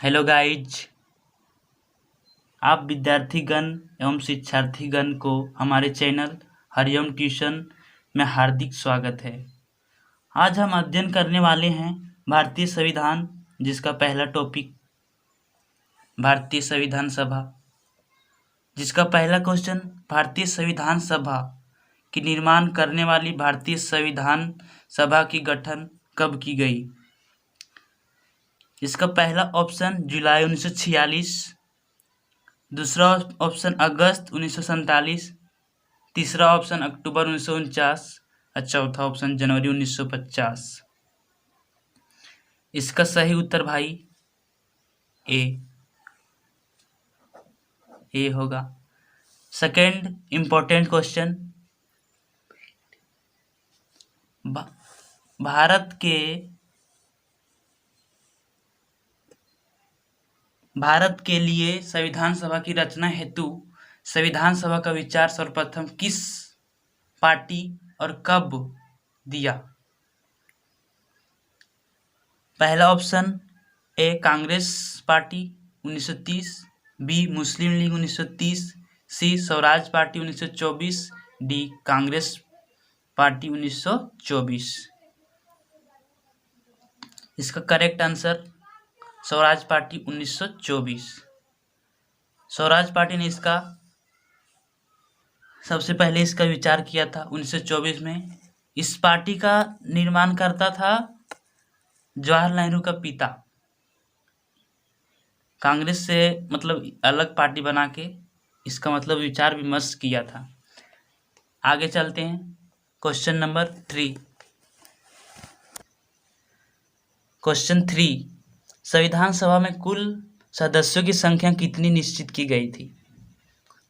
Hello guys. आप विद्यार्थीगण एवं शिक्षार्थीगण को हमारे चैनल हरिओम ट्यूशन में हार्दिक स्वागत है। आज हम अध्ययन करने वाले हैं भारतीय संविधान, जिसका पहला टॉपिक भारतीय संविधान सभा, जिसका पहला क्वेश्चन भारतीय संविधान सभा की निर्माण करने वाली भारतीय संविधान सभा की गठन कब की गई। इसका पहला ऑप्शन जुलाई 1946, दूसरा ऑप्शन अगस्त 1947, तीसरा ऑप्शन अक्टूबर 1949 और चौथा ऑप्शन जनवरी 1950। इसका सही उत्तर भाई ए होगा। सेकेंड इम्पोर्टेंट क्वेश्चन, भारत के लिए संविधान सभा की रचना हेतु संविधान सभा का विचार सर्वप्रथम किस पार्टी और कब दिया। पहला option A Congress party 1930, B Muslim League 1930, C Swaraj party 1924, D Congress party 1924। इसका correct answer Swaraj party 1924। Swaraj party ने सबसे पहले इसका विचार किया था 1924 में। इस पार्टी का निर्माण करता था जवाहरलाल नेहरू का पिता। कांग्रेस से मतलब अलग पार्टी बना के इसका मतलब विचार विमर्श किया था। आगे चलते हैं, क्वेश्चन नंबर 3। क्वेश्चन 3, संविधान सभा में कुल सदस्यों की संख्या कितनी निश्चित की गई थी।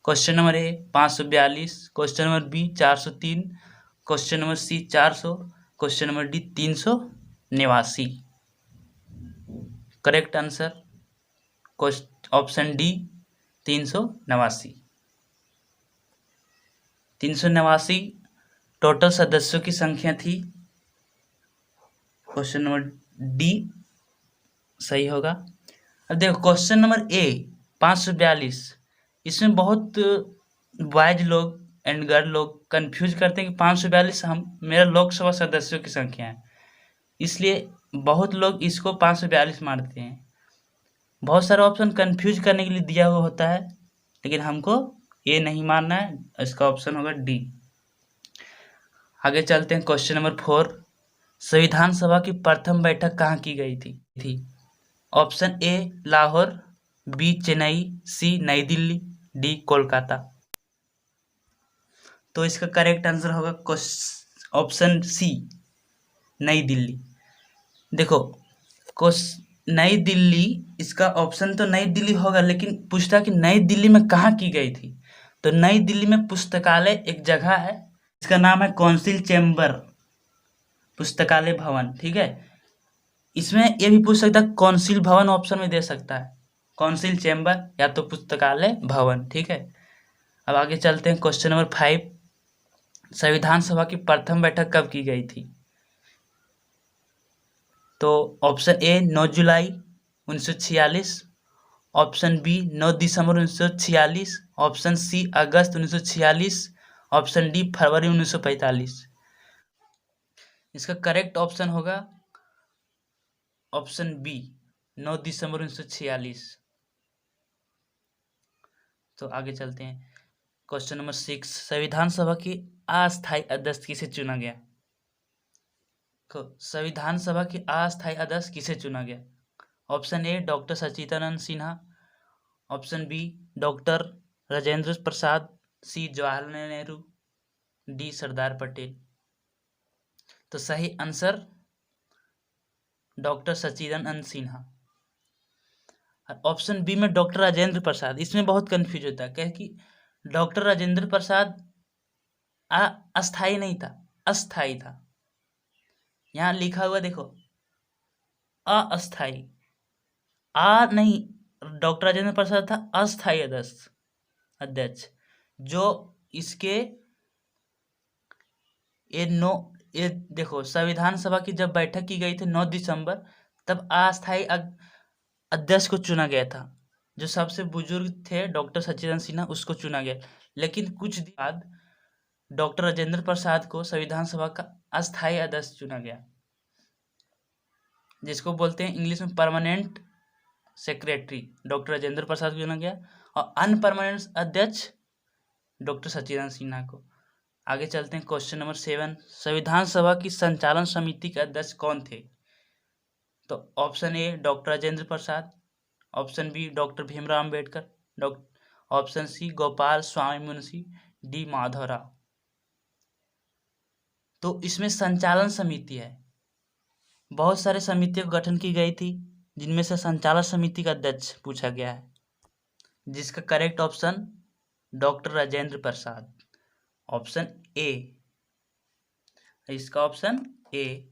Question number A 542, question number B 403, question number C 400, question number D 389। Correct answer option D 389। 389 total सदस्यों की संख्या थी। क्वेश्चन नंबर डी सही होगा। अब देखो क्वेश्चन नंबर ए 542, इसमें बहुत बॉयज लोग एंड गर्ल लोग कंफ्यूज करते हैं कि 542 मेरा लोकसभा सदस्यों की संख्या है, इसलिए बहुत लोग इसको 542 मानते हैं। बहुत सारा ऑप्शन कंफ्यूज करने के लिए दिया हुआ होता है, लेकिन हमको ये नहीं मानना है। इसका ऑप्शन होगा डी। आगे चलते हैं, क्वेश्चन नंबर 4, संविधान सभा की प्रथम बैठक कहाँ की गई थी। Option A Lahore, B Chennai, C Nai Delhi, D Kolkata. तो इसका करेक्ट आंसर होगा ऑप्शन सी नई दिल्ली। देखो नई दिल्ली, इसका ऑप्शन तो नई दिल्ली होगा, लेकिन पूछता कि नई दिल्ली में कहाँ की गई थी। तो नई दिल्ली में पुस्तकालय एक जगह है, इसका नाम है काउंसिल चैम्बर पुस्तकालय भवन। ठीक है, इसमें ये भी पूछ सकता है काउंसिल भवन ऑप्शन में दे सकता है, काउंसिल चैम्बर या तो पुस्तकालय भवन। ठीक है, अब आगे चलते हैं, क्वेश्चन नंबर 5, संविधान सभा की प्रथम बैठक कब की गई थी। तो ऑप्शन ए 9 जुलाई 1946, ऑप्शन बी 9 दिसंबर 1946, ऑप्शन सी अगस्त 1946, ऑप्शन डी फरवरी 1945। इसका करेक्ट ऑप्शन होगा ऑप्शन बी 9 दिसंबर 1946। तो आगे चलते हैं, क्वेश्चन नंबर 6, संविधान सभा की अस्थायी अध्यक्ष किसे चुना गया। संविधान सभा की अस्थायी अध्यक्ष किसे चुना गया। Option A doctor Sachchidanand Sinha, option B doctor Rajendra Prasad, C Jawaharlal Nehru, D Sardar Patel. तो सही answer doctor Sachchidanand Sinha. Option B में डॉक्टर राजेंद्र प्रसाद, इसमें बहुत कंफ्यूज होता है, क्योंकि डॉक्टर राजेंद्र प्रसाद अस्थाई नहीं था, अस्थाई था। यहाँ लिखा हुआ देखो अस्थाई, नहीं, डॉक्टर राजेंद्र प्रसाद था अस्थाई अध्यक्ष। जो इसके ये देखो संविधान सभा की जब बैठक की गई थी 9 दिसंबर, तब अस्थाई अध्यक्ष को चुना गया था। जो सबसे बुजुर्ग थे डॉक्टर सच्चिदानंद सिन्हा, उसको चुना गया। लेकिन कुछ दिन बाद डॉक्टर राजेंद्र प्रसाद को संविधान सभा का अस्थायी अध्यक्ष चुना गया, जिसको बोलते हैं इंग्लिश में परमानेंट सेक्रेटरी। डॉक्टर राजेंद्र प्रसाद को चुना गया और अनपरमानेंट अध्यक्ष डॉक्टर सच्चिदानंद सिन्हा को। आगे चलते हैं क्वेश्चन नंबर 7। संविधान सभा की संचालन समिति के अध्यक्ष कौन थे? तो option A doctor Rajendra Prasad, option B doctor Bhimrao Ambedkar, option C Gopal Swami Munshi, D Madhavrao. तो इसमें संचालन समिति है, बहुत सारे समितियों का गठन की गई थी, जिनमें से संचालन समिति का अध्यक्ष पूछा गया है, जिसका correct option doctor Rajendra Prasad, option A, इसका option A.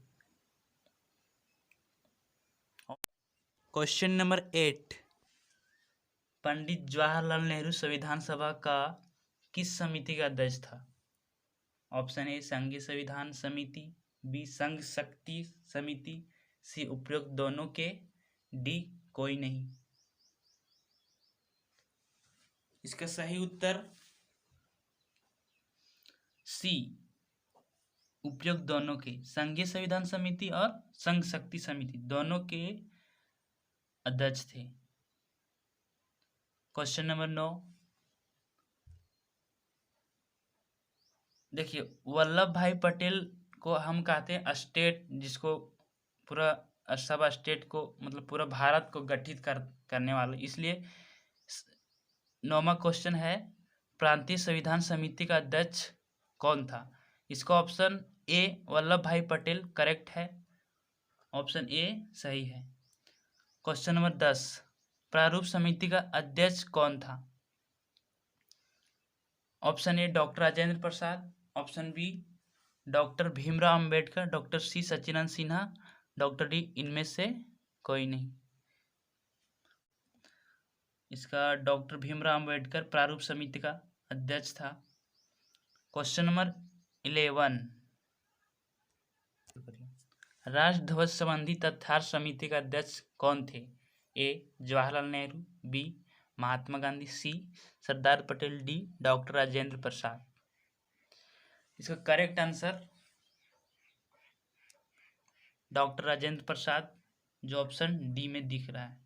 Question number 8। Pandit Jawaharlal Nehru संविधान सभा का किस समिति का अध्यक्ष था? ऑप्शन ए संघीय संविधान समिति, बी संघ शक्ति समिति, सी उपयुक्त दोनों के, डी कोई नहीं। इसका सही उत्तर सी उपयुक्त दोनों के, संघीय संविधान समिति और संघ शक्ति समिति दोनों के अध्यक्ष थे। Question number 9। देखिए, वल्लभ भाई पटेल को हम कहते हैं स्टेट, जिसको पूरा सब स्टेट को मतलब पूरा भारत को गठित करने वाले, इसलिए 9वां क्वेश्चन है प्रांतीय संविधान समिति का अध्यक्ष कौन था? इसका option A Vallabh Bhai Patel correct है, ऑप्शन ए सही है। Question number 10। प्रारूप समिति का अध्यक्ष कौन था? Option A doctor Rajendra Prasad, option B doctor Bhimrao Ambedkar, doctor C Sachchidanand Sinha, doctor D इनमें से कोई नहीं। इसका डॉक्टर भीमराव अम्बेडकर प्रारूप समिति का अध्यक्ष था। Question number 11। राष्ट्र ध्वज संबंधी तथ्यार्थ समिति का अध्यक्ष कौन थे? ए जवाहरलाल नेहरू, बी महात्मा गांधी, सी सरदार पटेल, डी डॉक्टर राजेंद्र प्रसाद। इसका करेक्ट आंसर डॉक्टर राजेंद्र प्रसाद, जो ऑप्शन डी में दिख रहा है।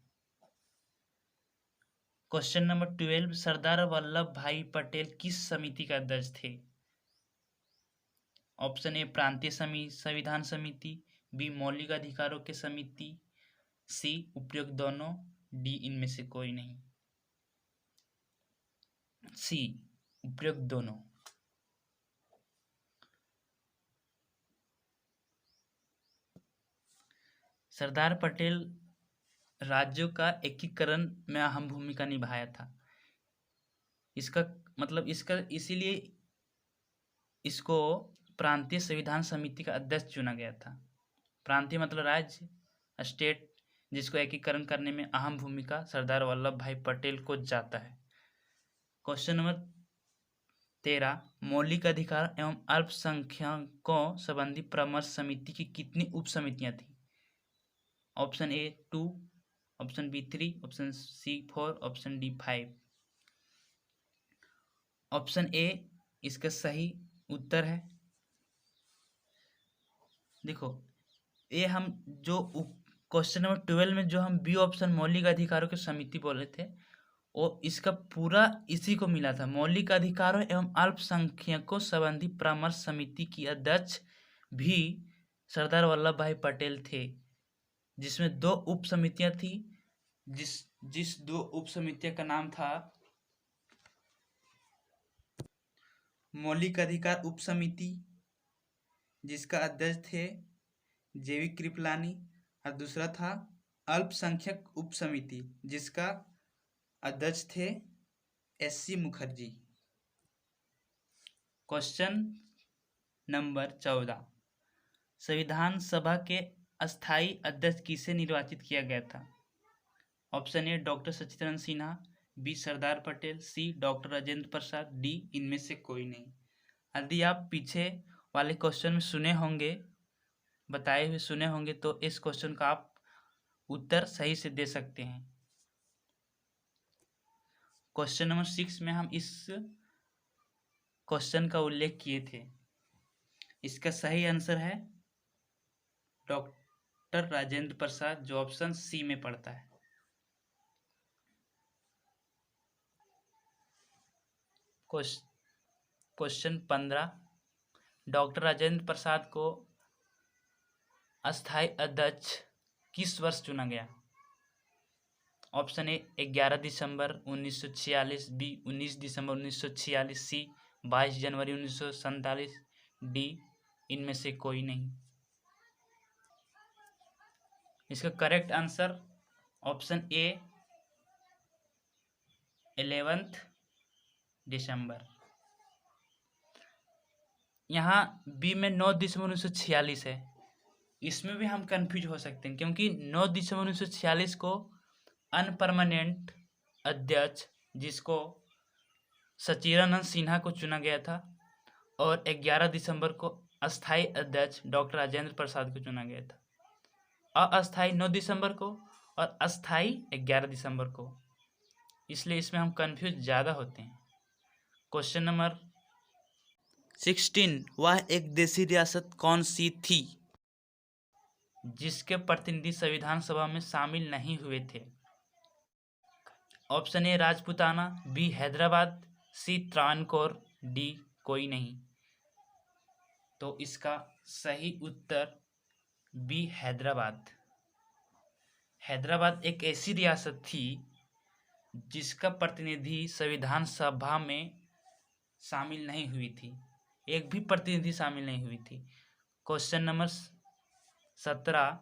Question number 12। सरदार वल्लभ भाई पटेल किस समिति का अध्यक्ष थे? ऑप्शन ए प्रांतीय संविधान समिति, बी मौलिक अधिकारों की समिति, सी उपयुक्त दोनों, डी इनमें से कोई नहीं। सी उपयुक्त दोनों। सरदार पटेल राज्यों का एकीकरण में अहम भूमिका निभाया था। इसका मतलब इसीलिए इसको प्रांतीय संविधान समिति का अध्यक्ष चुना गया था। प्रांतीय मतलब राज्य, स्टेट, जिसको एकीकरण करने में अहम भूमिका सरदार वल्लभ भाई पटेल को जाता है। Question number 13। मौलिक अधिकार एवं अल्पसंख्यकों संबंधी परामर्श समिति की कितनी उप समितियां थी? Option A 2, option B 3, option C 4, option D 5। Option A इसका सही उत्तर है। देखो, ये हम जो क्वेश्चन नंबर 12 में जो हम बी ऑप्शन मौलिक अधिकारों की समिति बोले थे, वो इसका पूरा इसी को मिला था। मौलिक अधिकारों एवं अल्पसंख्यकों संबंधी परामर्श समिति की अध्यक्ष भी सरदार वल्लभ भाई पटेल थे, जिसमें 2 उप समितियां थी। जिस 2 उप समितियों का नाम था मौलिक अधिकार उप समिति, जिसका अध्यक्ष थे जेवी कृपलानी, और दूसरा था अल्पसंख्यक उप समिति, जिसका अध्यक्ष थे एससी मुखर्जी। Question number 14। संविधान सभा के अस्थायी अध्यक्ष किसे निर्वाचित किया गया था? Option A doctor Sachchidanand Sinha, B Sardar Patel, C doctor Rajendra Prasad, D इनमें से कोई नहीं। यदि आप पीछे वाले क्वेश्चन में सुने होंगे, बताए हुए सुने होंगे, तो इस क्वेश्चन का आप उत्तर सही से दे सकते हैं। क्वेश्चन नंबर 6 में हम इस क्वेश्चन का उल्लेख किए थे। इसका सही आंसर है डॉक्टर राजेंद्र प्रसाद, जो ऑप्शन सी में पड़ता है। क्वेश्चन 15, डॉक्टर राजेंद्र प्रसाद को अस्थायी अध्यक्ष किस वर्ष चुना गया? ऑप्शन ए 11 दिसंबर 1946, बी 19 दिसंबर 1946, सी 22 जनवरी 1947, डी इनमें से कोई नहीं। इसका करेक्ट आंसर ऑप्शन ए 11 दिसंबर। यहाँ बी में 9 दिसंबर 1946 है, इसमें भी हम कंफ्यूज हो सकते हैं क्योंकि 9 दिसंबर 1946 को अनपरमानेंट अध्यक्ष, जिसको सचिदानंद सिन्हा को चुना गया था, और 11 दिसंबर को अस्थायी अध्यक्ष डॉक्टर राजेंद्र प्रसाद को चुना गया था। अस्थायी 9 दिसंबर को और अस्थायी 11 दिसंबर को, इसलिए इसमें हम कंफ्यूज ज़्यादा होते हैं। क्वेश्चन नंबर 16, वह एक देशी रियासत कौन सी थी जिसके प्रतिनिधि संविधान सभा में शामिल नहीं हुए थे? Option A Rajputana, B Hyderabad, C Travancore, D कोई नहीं। तो इसका सही उत्तर बी हैदराबाद। हैदराबाद एक ऐसी रियासत थी जिसका प्रतिनिधि संविधान सभा में शामिल नहीं हुई थी, एक भी प्रतिनिधि शामिल नहीं हुई थी। क्वेश्चन नंबर 17,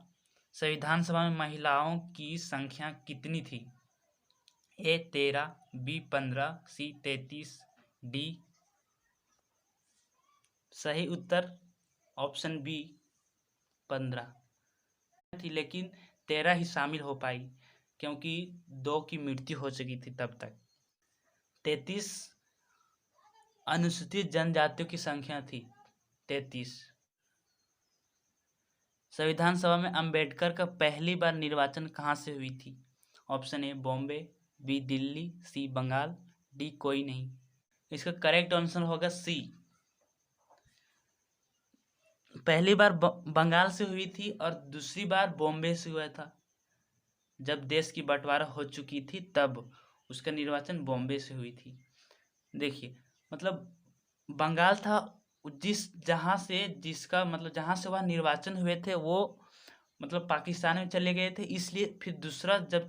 संविधान सभा में महिलाओं की संख्या कितनी थी? ए 13, बी 15, सी 33, डी। सही उत्तर ऑप्शन बी 15 थी, लेकिन 13 ही शामिल हो पाई क्योंकि 2 की मृत्यु हो चुकी थी तब तक। 33 अनुसूचित जनजातियों की संख्या थी, 33। संविधान सभा में अंबेडकर का पहली बार निर्वाचन कहाँ से हुई थी? Option A Bombay, B Delhi, C Bengal, D कोई नहीं। इसका करेक्ट आंसर होगा सी। पहली बार बंगाल से हुई थी और दूसरी बार बॉम्बे से हुआ था। जब देश की बंटवारा हो चुकी थी तब उसका निर्वाचन बॉम्बे से हुई थी। देखिए, मतलब बंगाल था जहाँ से वह निर्वाचन हुए थे, वो मतलब पाकिस्तान में चले गए थे, इसलिए फिर दूसरा जब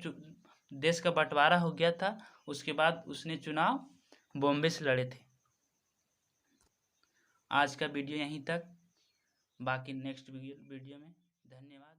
देश का बंटवारा हो गया था उसके बाद उसने चुनाव बॉम्बे से लड़े थे। आज का वीडियो यहीं तक, बाकी नेक्स्ट वीडियो में। धन्यवाद।